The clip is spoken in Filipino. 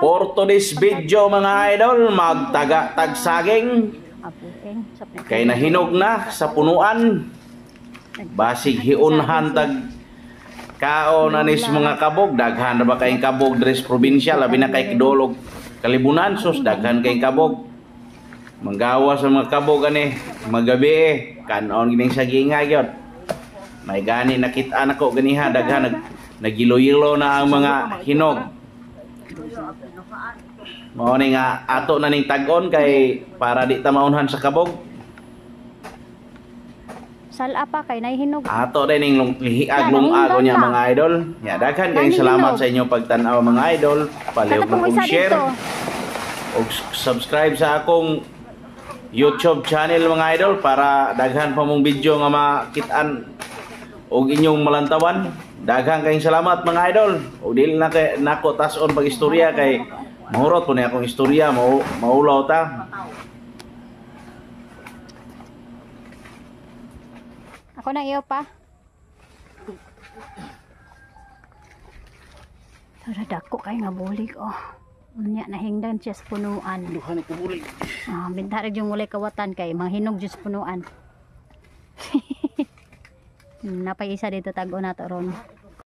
For today's video mga idol, magtaga tag saging kay nahinog na sa punuan. Basig hiunhan tag kaon anis mga kabog, daghan na ba kayong kabog dres probinsya, labi na kay Kidulog Kalibunan, sus daghan kayong kabog. Manggawa sa mga kabog ani magabi kanon gining saginga gyud. May gani nakita nako ganiha daghan nagilo-yilo na ang mga hinog. Mao ni nga ato na ning tag-on kay para di ta maunhan sa kabog. Sala pa kay nahihinog. Ato din ning lihiag-lungag niya mga idol. Ya daghan kayong salamat sa inyong pagtan-aw mga idol. Palihog mo kong share ug subscribe sa akong YouTube channel mga idol para daghan pa mong video nga makitaan og inyong malantawan. Daghang kayong salamat mga idol. O dili na kay nako tas-on pag istorya kay mahurot po na akong istorya maulaw ta. Ako na iyo pa. Tara dako kay nga bulig oh. Unya nahingdan siya sa punuan. Duha ni kubulig. Binta ra yung ulay kawatan kay manghinog jud sa punuan. Napay isa dito tag-o nato ron.